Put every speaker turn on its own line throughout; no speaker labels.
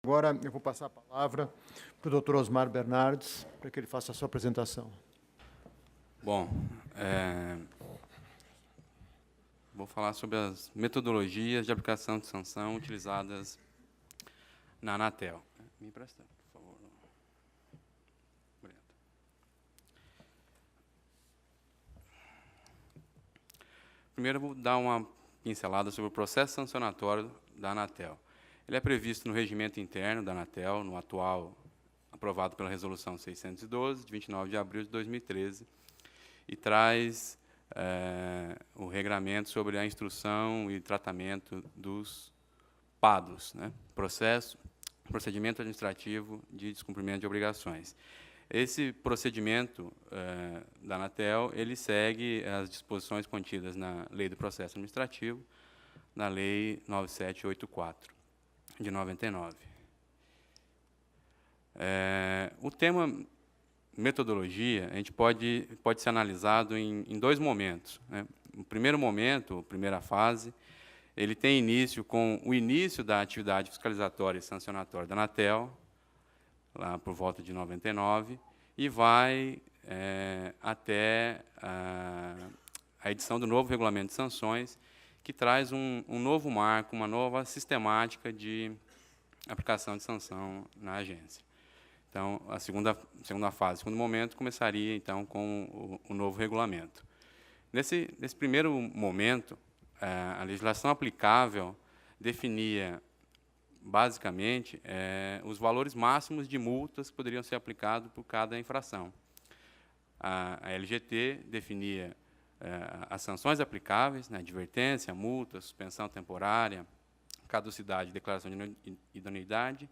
Agora eu vou passar a palavra para o Dr. Osmar Bernardes, para que ele faça a sua apresentação.
Bom, vou falar sobre as metodologias de aplicação de sanção utilizadas na Anatel. Me empresta, por favor. Obrigado. Primeiro, eu vou dar uma pincelada sobre o processo sancionatório da Anatel. Ele é previsto no regimento interno da Anatel, no atual, aprovado pela Resolução 612, de 29 de abril de 2013, e traz o regramento sobre a instrução e tratamento dos PADOS, né? Procedimento Administrativo de Descumprimento de Obrigações. Esse procedimento da Anatel, ele segue as disposições contidas na Lei do Processo Administrativo, na Lei 9784, de 99. O tema metodologia, a gente pode ser analisado em dois momentos, né? O primeiro momento, a primeira fase, ele tem início com o início da atividade fiscalizatória e sancionatória da Anatel, lá por volta de 99, e vai até a edição do novo regulamento de sanções, que traz um novo marco, uma nova sistemática de aplicação de sanção na agência. Então, a segunda fase, o segundo momento, começaria, então, com o novo regulamento. Nesse primeiro momento, a legislação aplicável definia, basicamente, os valores máximos de multas que poderiam ser aplicados por cada infração. A LGT definia as sanções aplicáveis, né, advertência, multa, suspensão temporária, caducidade, declaração de idoneidade,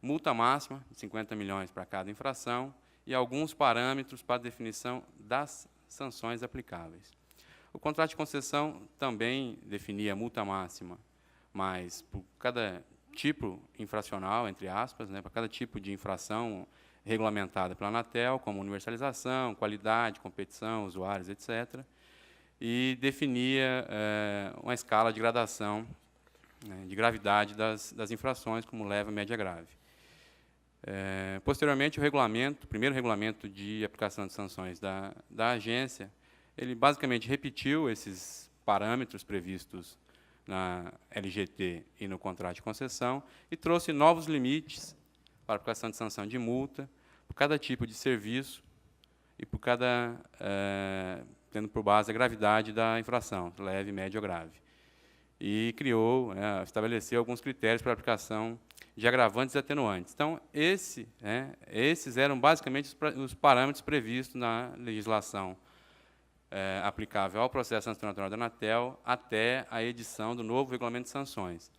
multa máxima de 50 milhões para cada infração e alguns parâmetros para definição das sanções aplicáveis. O contrato de concessão também definia multa máxima, mas por cada tipo infracional, entre aspas, né, para cada tipo de infração regulamentada pela Anatel, como universalização, qualidade, competição, usuários, etc., e definia uma escala de gradação, né, de gravidade das infrações, como leve, média, grave. Posteriormente, o primeiro regulamento de aplicação de sanções da agência, ele basicamente repetiu esses parâmetros previstos na LGT e no contrato de concessão e trouxe novos limites para a aplicação de sanção de multa por cada tipo de serviço e por tendo por base a gravidade da infração, leve, média ou grave. E estabeleceu alguns critérios para a aplicação de agravantes e atenuantes. Então, esses eram basicamente os parâmetros previstos na legislação aplicável ao processo sancionatório da Anatel até a edição do novo regulamento de sanções.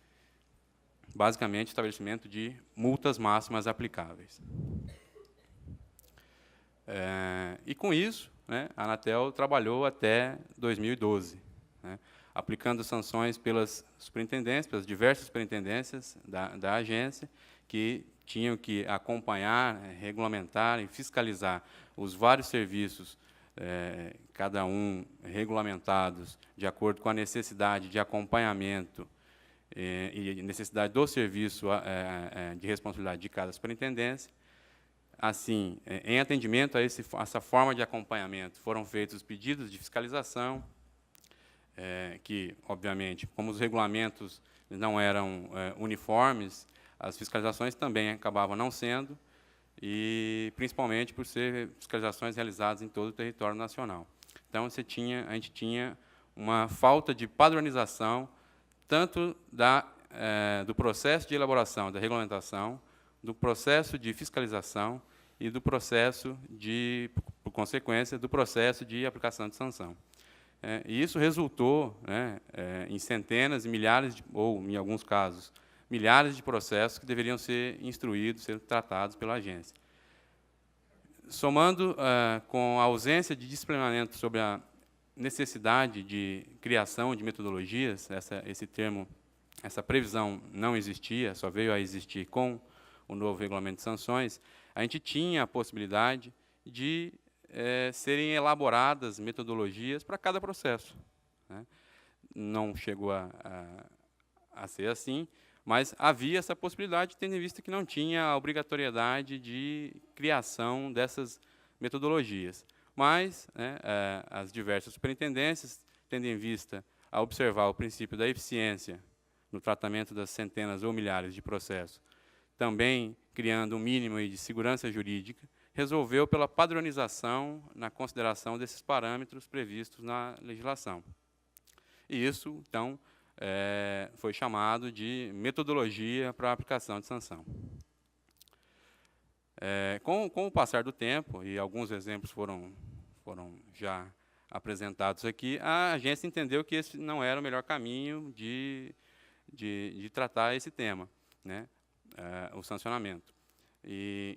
Basicamente, estabelecimento de multas máximas aplicáveis. E, com isso, né, a Anatel trabalhou até 2012, né, aplicando sanções pelas superintendências, pelas diversas superintendências da agência, que tinham que acompanhar, regulamentar e fiscalizar os vários serviços, cada um regulamentados de acordo com a necessidade de acompanhamento e necessidade do serviço de responsabilidade de cada superintendência. Assim, em atendimento a essa forma de acompanhamento, foram feitos os pedidos de fiscalização, que, obviamente, como os regulamentos não eram uniformes, as fiscalizações também acabavam não sendo, e principalmente por ser fiscalizações realizadas em todo o território nacional. Então, a gente tinha uma falta de padronização, tanto do processo de elaboração da regulamentação, do processo de fiscalização e do processo por consequência, do processo de aplicação de sanção. E isso resultou, né, em centenas e milhares, ou, em alguns casos, milhares de processos que deveriam ser instruídos, ser tratados pela agência. Somando com a ausência de disciplinamento sobre a necessidade de criação de metodologias, essa previsão não existia, só veio a existir com o novo regulamento de sanções, a gente tinha a possibilidade de serem elaboradas metodologias para cada processo, né? Não chegou a ser assim, Mas havia essa possibilidade, tendo em vista que não tinha a obrigatoriedade de criação dessas metodologias. Mas, né, as diversas superintendências, tendo em vista a observar o princípio da eficiência no tratamento das centenas ou milhares de processos, também criando um mínimo de segurança jurídica, resolveu pela padronização na consideração desses parâmetros previstos na legislação. E isso, então, foi chamado de metodologia para a aplicação de sanção. Com o passar do tempo, e alguns exemplos foram já apresentados aqui, a agência entendeu que esse não era o melhor caminho de tratar esse tema, né, o sancionamento.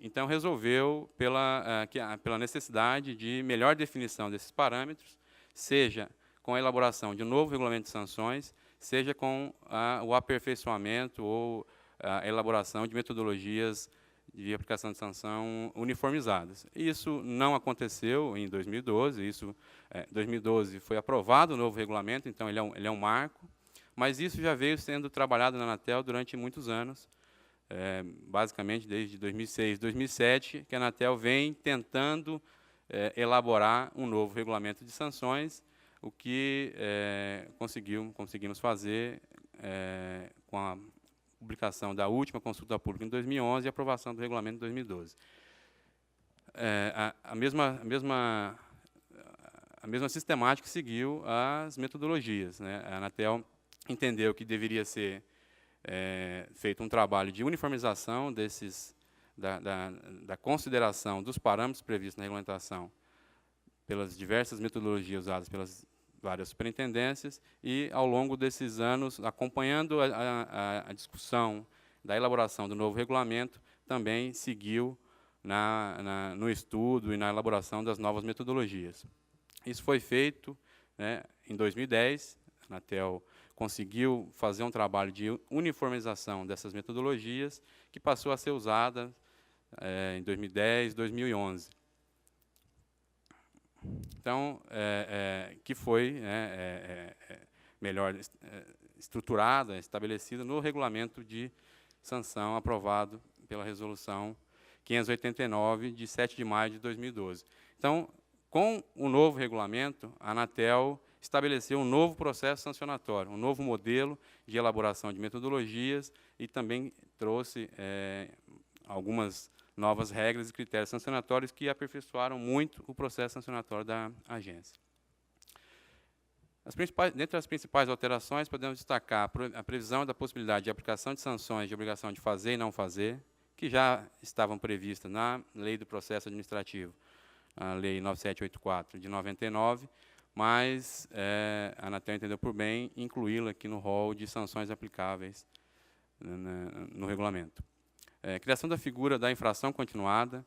Então, resolveu pela necessidade de melhor definição desses parâmetros, seja com a elaboração de um novo regulamento de sanções, seja com o aperfeiçoamento ou a elaboração de metodologias de aplicação de sanção uniformizadas. Isso não aconteceu em 2012. 2012 foi aprovado o novo regulamento, então ele é um marco, mas isso já veio sendo trabalhado na Anatel durante muitos anos, basicamente desde 2006, 2007, que a Anatel vem tentando elaborar um novo regulamento de sanções, o que conseguimos fazer com a publicação da última consulta pública em 2011 e a aprovação do regulamento em 2012. A mesma sistemática seguiu as metodologias, né? A Anatel entendeu que deveria ser feito um trabalho de uniformização da consideração dos parâmetros previstos na regulamentação pelas diversas metodologias usadas pelas várias superintendências e, ao longo desses anos, acompanhando a discussão da elaboração do novo regulamento, também seguiu no estudo e na elaboração das novas metodologias. Isso foi feito, né, em 2010, a Anatel conseguiu fazer um trabalho de uniformização dessas metodologias, que passou a ser usada em 2010, 2011. Então, que foi melhor estruturada, estabelecida no regulamento de sanção aprovado pela resolução 589, de 7 de maio de 2012. Então, com o novo regulamento, a Anatel estabeleceu um novo processo sancionatório, um novo modelo de elaboração de metodologias e também trouxe algumas novas regras e critérios sancionatórios que aperfeiçoaram muito o processo sancionatório da agência. Dentre as principais alterações, podemos destacar a previsão da possibilidade de aplicação de sanções de obrigação de fazer e não fazer, que já estavam previstas na Lei do Processo Administrativo, a Lei 9784, de 99, mas a Anatel entendeu por bem incluí-la aqui no rol de sanções aplicáveis no regulamento. Criação da figura da infração continuada,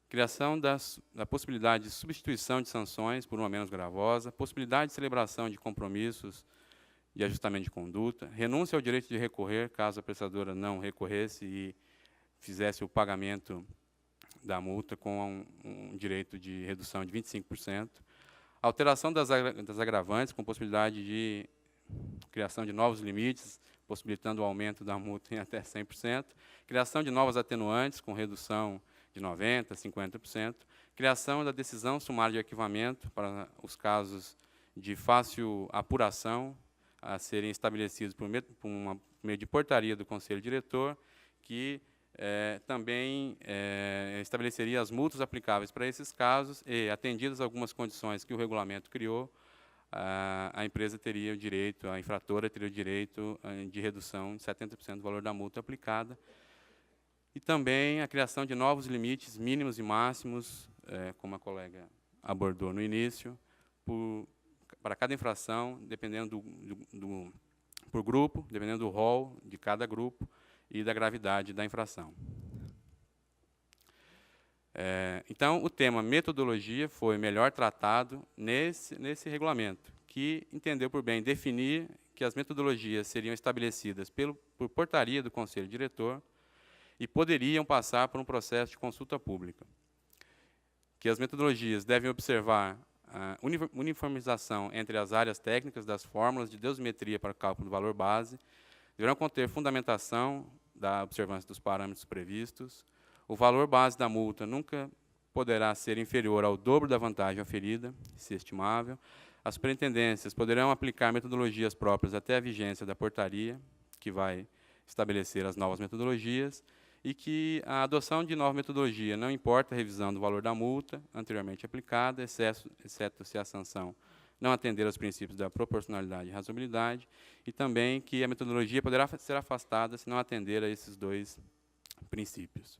criação da possibilidade de substituição de sanções por uma menos gravosa, possibilidade de celebração de compromissos de ajustamento de conduta, renúncia ao direito de recorrer, caso a prestadora não recorresse e fizesse o pagamento da multa com um direito de redução de 25%, alteração das agravantes, com possibilidade de criação de novos limites, possibilitando o aumento da multa em até 100%, criação de novas atenuantes, com redução de 90%, 50%, criação da decisão sumária de arquivamento para os casos de fácil apuração a serem estabelecidos por meio de portaria do Conselho Diretor, que também estabeleceria as multas aplicáveis para esses casos e, atendidas algumas condições que o regulamento criou, a empresa teria o direito, a infratora teria o direito de redução de 70% do valor da multa aplicada. E também a criação de novos limites mínimos e máximos, como a colega abordou no início, para cada infração, dependendo por grupo, dependendo do rol de cada grupo e da gravidade da infração. Então, o tema metodologia foi melhor tratado nesse regulamento, que entendeu por bem definir que as metodologias seriam estabelecidas por portaria do Conselho Diretor e poderiam passar por um processo de consulta pública. Que as metodologias devem observar a uniformização entre as áreas técnicas das fórmulas de dosimetria para o cálculo do valor base, deverão conter fundamentação da observância dos parâmetros previstos, o valor base da multa nunca poderá ser inferior ao dobro da vantagem oferida, se estimável, as superintendências poderão aplicar metodologias próprias até a vigência da portaria, que vai estabelecer as novas metodologias, e que a adoção de nova metodologia não importa a revisão do valor da multa anteriormente aplicada, exceto se a sanção não atender aos princípios da proporcionalidade e razoabilidade, e também que a metodologia poderá ser afastada se não atender a esses dois princípios.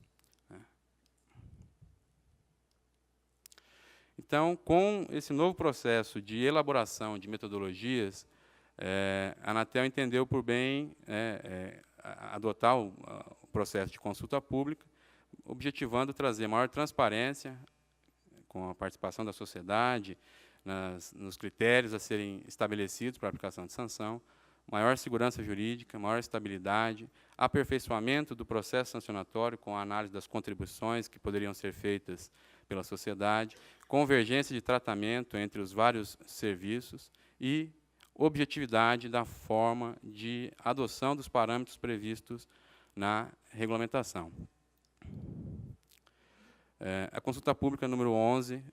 Então, com esse novo processo de elaboração de metodologias, a Anatel entendeu por bem adotar o processo de consulta pública, objetivando trazer maior transparência com a participação da sociedade, nos critérios a serem estabelecidos para a aplicação de sanção, maior segurança jurídica, maior estabilidade, aperfeiçoamento do processo sancionatório com a análise das contribuições que poderiam ser feitas pela sociedade, convergência de tratamento entre os vários serviços e objetividade da forma de adoção dos parâmetros previstos na regulamentação. A consulta pública número 11,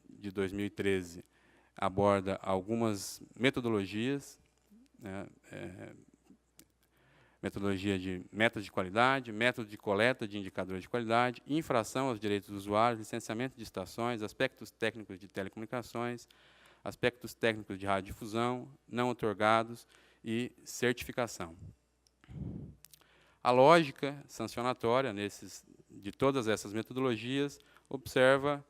de 2013, aborda algumas metodologias, metodologia de metas de qualidade, método de coleta de indicadores de qualidade, infração aos direitos dos usuários, licenciamento de estações, aspectos técnicos de telecomunicações, aspectos técnicos de radiodifusão, não otorgados e certificação. A lógica sancionatória de todas essas metodologias observa,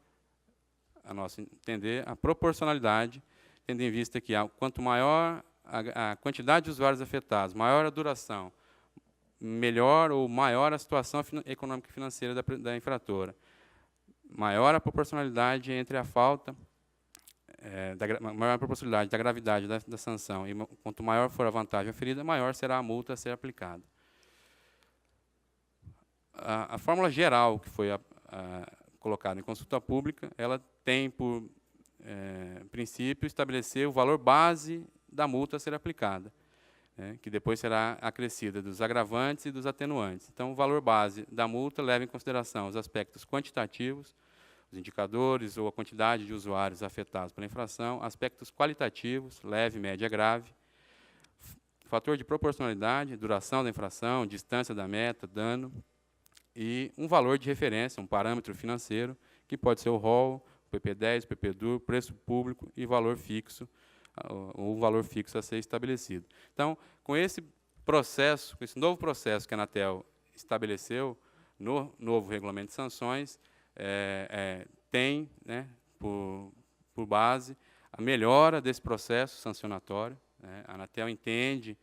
a nosso entender, a proporcionalidade, tendo em vista que quanto maior a quantidade de usuários afetados, maior a duração, melhor ou maior a situação econômica e financeira da infratora, maior a proporcionalidade entre a falta, maior a proporcionalidade da gravidade da sanção, e quanto maior for a vantagem oferida, maior será a multa a ser aplicada. A fórmula geral que foi colocada em consulta pública, ela tem por princípio estabelecer o valor base da multa a ser aplicada, que depois será acrescida dos agravantes e dos atenuantes. Então, o valor base da multa leva em consideração os aspectos quantitativos, os indicadores ou a quantidade de usuários afetados pela infração, aspectos qualitativos, leve, média, grave, fator de proporcionalidade, duração da infração, distância da meta, dano, e um valor de referência, um parâmetro financeiro, que pode ser o ROL, o PP10, o PPDUR, preço público e valor fixo, ou valor fixo a ser estabelecido. Então, com esse processo, com esse novo processo que a Anatel estabeleceu no novo regulamento de sanções, tem, por base a melhora desse processo sancionatório. A Anatel entende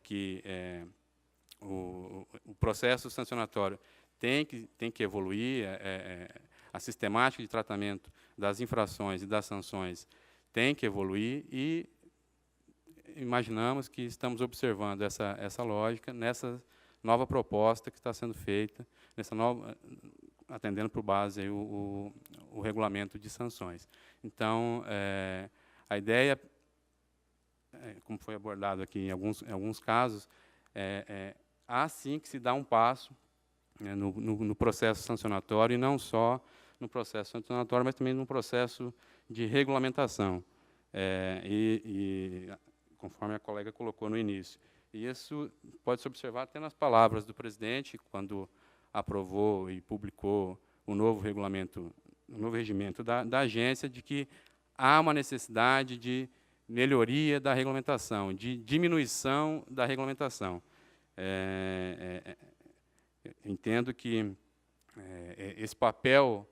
que o processo sancionatório tem que evoluir, a sistemática de tratamento das infrações e das sanções tem que evoluir, e imaginamos que estamos observando essa lógica nessa nova proposta que está sendo feita, atendendo por base aí o regulamento de sanções. Então, a ideia, como foi abordado aqui em alguns casos, há sim que se dá um passo no processo sancionatório, e não só no processo sancionatório, mas também no processo de regulamentação, conforme a colega colocou no início. E isso pode se observar até nas palavras do presidente, quando aprovou e publicou o novo regulamento, o novo regimento da agência, de que há uma necessidade de melhoria da regulamentação, de diminuição da regulamentação. Entendo que esse papel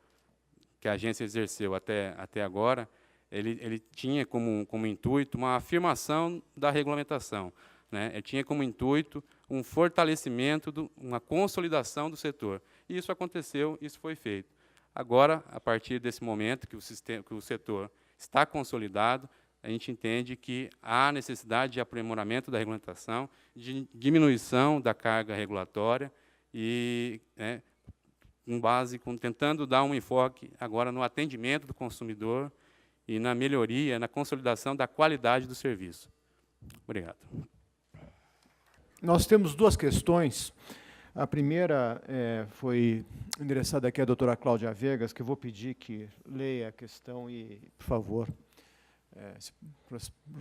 que a agência exerceu até agora, ele tinha como intuito uma afirmação da regulamentação, ele tinha como intuito um fortalecimento, uma consolidação do setor. E isso aconteceu, isso foi feito. Agora, a partir desse momento que o setor está consolidado, a gente entende que há necessidade de aprimoramento da regulamentação, de diminuição da carga regulatória e, tentando dar um enfoque agora no atendimento do consumidor e na melhoria, na consolidação da qualidade do serviço. Obrigado.
Nós temos duas questões. A primeira foi endereçada aqui à doutora Cláudia Vegas, que eu vou pedir que leia a questão e, por favor,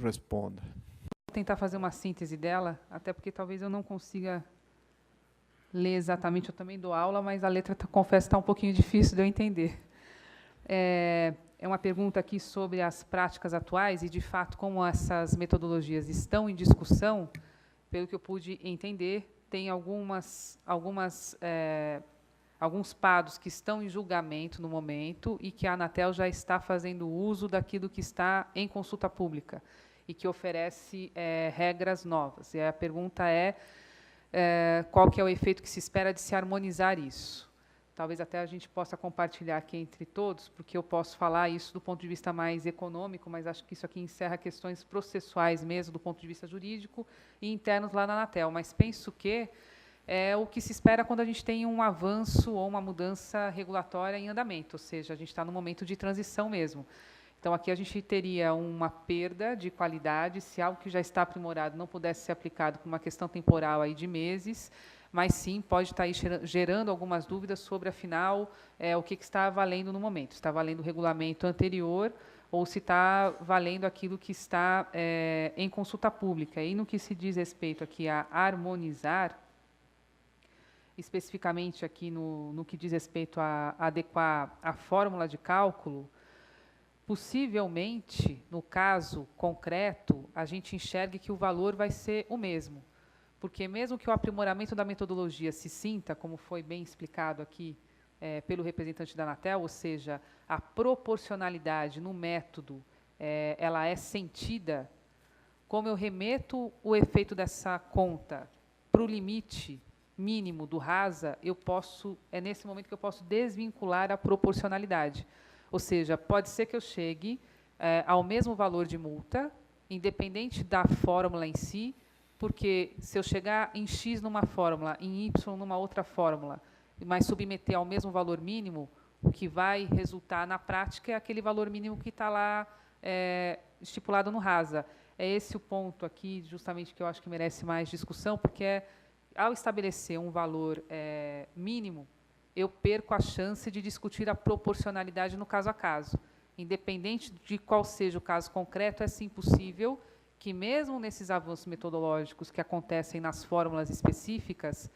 responda.
Vou tentar fazer uma síntese dela, até porque talvez eu não consiga ler exatamente, eu também dou aula, mas a letra, confesso, está um pouquinho difícil de eu entender. É uma pergunta aqui sobre as práticas atuais e, de fato, como essas metodologias estão em discussão. Pelo que eu pude entender, tem alguns PADOs que estão em julgamento no momento e que a Anatel já está fazendo uso daquilo que está em consulta pública e que oferece regras novas. E a pergunta qual que é o efeito que se espera de se harmonizar isso? Talvez até a gente possa compartilhar aqui entre todos, porque eu posso falar isso do ponto de vista mais econômico, mas acho que isso aqui encerra questões processuais mesmo, do ponto de vista jurídico, e internos lá na Anatel. Mas penso que é o que se espera quando a gente tem um avanço ou uma mudança regulatória em andamento, ou seja, a gente está no momento de transição mesmo. Então, aqui a gente teria uma perda de qualidade se algo que já está aprimorado não pudesse ser aplicado por uma questão temporal aí de meses, mas sim pode estar aí gerando algumas dúvidas sobre, afinal, o que está valendo no momento. Está valendo o regulamento anterior ou se está valendo aquilo que está em consulta pública. E no que se diz respeito aqui a harmonizar, especificamente aqui no que diz respeito a adequar a fórmula de cálculo, possivelmente, no caso concreto, a gente enxergue que o valor vai ser o mesmo. Porque mesmo que o aprimoramento da metodologia se sinta, como foi bem explicado aqui pelo representante da Anatel, ou seja, a proporcionalidade no método, ela é sentida, como eu remeto o efeito dessa conta para o limite mínimo do RASA, é nesse momento que eu posso desvincular a proporcionalidade. Ou seja, pode ser que eu chegue ao mesmo valor de multa, independente da fórmula em si, porque se eu chegar em X numa fórmula, em Y numa outra fórmula, mas submeter ao mesmo valor mínimo, o que vai resultar na prática é aquele valor mínimo que está lá estipulado no RASA. É esse o ponto aqui, justamente, que eu acho que merece mais discussão, porque ao estabelecer um valor mínimo, eu perco a chance de discutir a proporcionalidade no caso a caso. Independente de qual seja o caso concreto, é sim possível que, mesmo nesses avanços metodológicos que acontecem nas fórmulas específicas,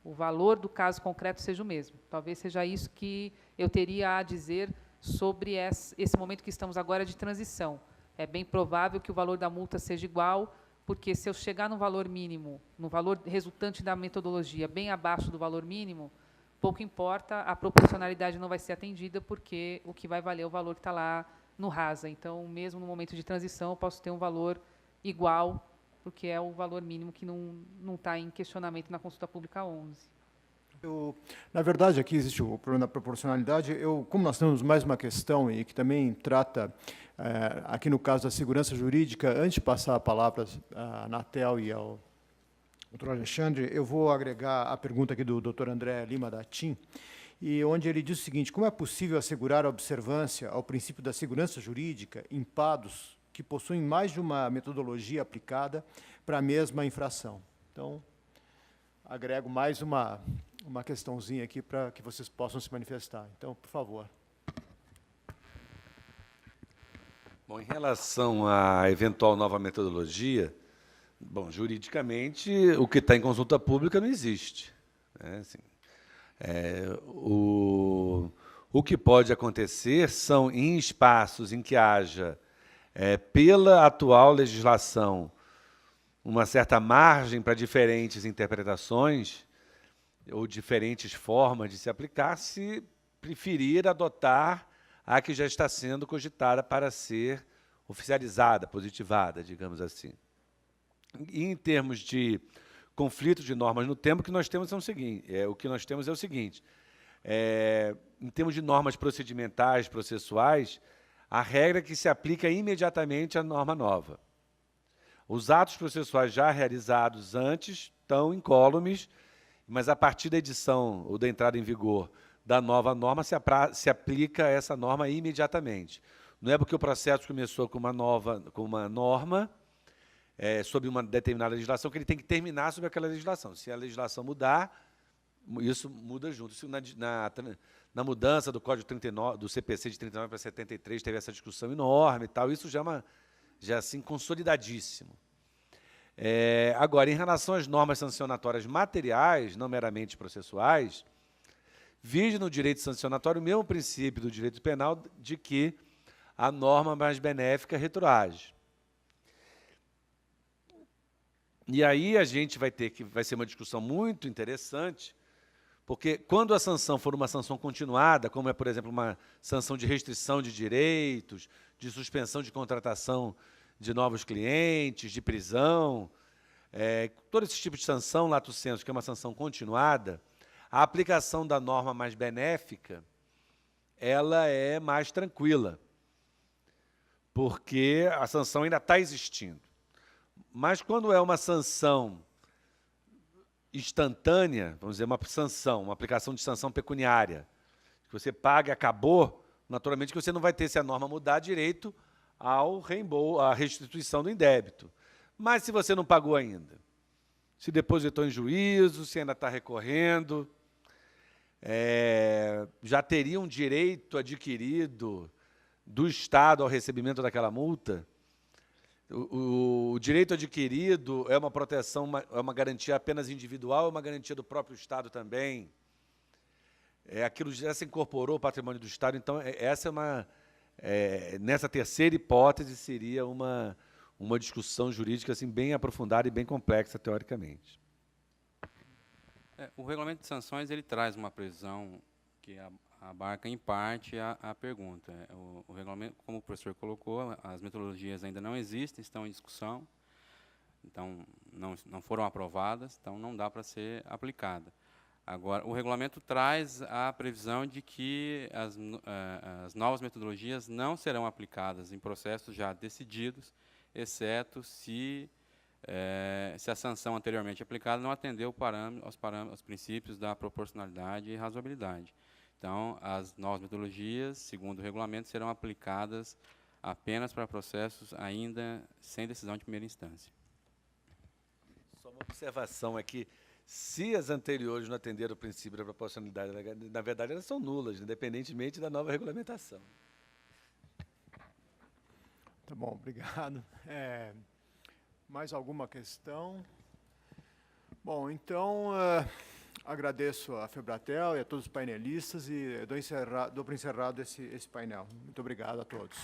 o valor do caso concreto seja o mesmo. Talvez seja isso que eu teria a dizer sobre esse momento que estamos agora de transição. É bem provável que o valor da multa seja igual, porque se eu chegar no valor mínimo, no valor resultante da metodologia, bem abaixo do valor mínimo, pouco importa, a proporcionalidade não vai ser atendida, porque o que vai valer é o valor que está lá no RASA. Então, mesmo no momento de transição, eu posso ter um valor igual, porque é o valor mínimo que não está em questionamento na consulta pública 11.
Na verdade, aqui existe o problema da proporcionalidade. Como nós temos mais uma questão e que também trata, aqui no caso da segurança jurídica, antes de passar a palavra à Anatel e ao doutor Alexandre, eu vou agregar a pergunta aqui do doutor André Lima da TIM, e onde ele diz o seguinte: como é possível assegurar a observância ao princípio da segurança jurídica em PADOs que possuem mais de uma metodologia aplicada para a mesma infração? Então, agrego mais uma questãozinha aqui para que vocês possam se manifestar. Então, por favor.
Bom, em relação à eventual nova metodologia, bom, juridicamente, o que está em consulta pública não existe. Né? Assim, o que pode acontecer são em espaços em que haja, pela atual legislação, uma certa margem para diferentes interpretações ou diferentes formas de se aplicar, se preferir adotar a que já está sendo cogitada para ser oficializada, positivada, digamos assim. E, em termos de conflito de normas no tempo, o que nós temos é o seguinte, em termos de normas procedimentais, processuais, a regra é que se aplica imediatamente à norma nova. Os atos processuais já realizados antes estão incólumes, mas a partir da edição ou da entrada em vigor da nova norma se aplica essa norma imediatamente. Não é porque o processo começou com uma norma, sobre uma determinada legislação, que ele tem que terminar sobre aquela legislação. Se a legislação mudar, isso muda junto. Isso na mudança do Código 39, do CPC de 39 para 73, teve essa discussão enorme e tal. Isso já assim, consolidadíssimo. Agora, em relação às normas sancionatórias materiais, não meramente processuais, vige no direito sancionatório o mesmo princípio do direito penal de que a norma mais benéfica retroage. E aí a gente vai ser uma discussão muito interessante, porque quando a sanção for uma sanção continuada, como é, por exemplo, uma sanção de restrição de direitos, de suspensão de contratação de novos clientes, de prisão, todo esse tipo de sanção, lato sensu, que é uma sanção continuada, a aplicação da norma mais benéfica, ela é mais tranquila, porque a sanção ainda está existindo. Mas quando é uma sanção instantânea, vamos dizer, uma sanção, uma aplicação de sanção pecuniária, que você paga e acabou, naturalmente que você não vai ter, se a norma mudar, direito ao reembolso, à restituição do indébito. Mas se você não pagou ainda, se depositou em juízo, se ainda está recorrendo, já teria um direito adquirido do Estado ao recebimento daquela multa. O direito adquirido é uma proteção, é uma garantia apenas individual, é uma garantia do próprio Estado também. Aquilo já se incorporou ao patrimônio do Estado. Então, nessa terceira hipótese, seria uma discussão jurídica assim, bem aprofundada e bem complexa, teoricamente.
O regulamento de sanções ele traz uma previsão que abarca, em parte, a pergunta. O regulamento, como o professor colocou, as metodologias ainda não existem, estão em discussão, então não foram aprovadas, então não dá para ser aplicada. Agora, o regulamento traz a previsão de que as novas metodologias não serão aplicadas em processos já decididos, exceto se a sanção anteriormente aplicada não atendeu aos princípios da proporcionalidade e razoabilidade. Então, as novas metodologias, segundo o regulamento, serão aplicadas apenas para processos ainda sem decisão de primeira instância.
Só uma observação é que, se as anteriores não atenderam o princípio da proporcionalidade, na verdade, elas são nulas, independentemente da nova regulamentação.
Tá bom, obrigado. Mais alguma questão? Bom, então, agradeço a Febratel e a todos os painelistas e dou por encerrado esse painel. Muito obrigado a todos.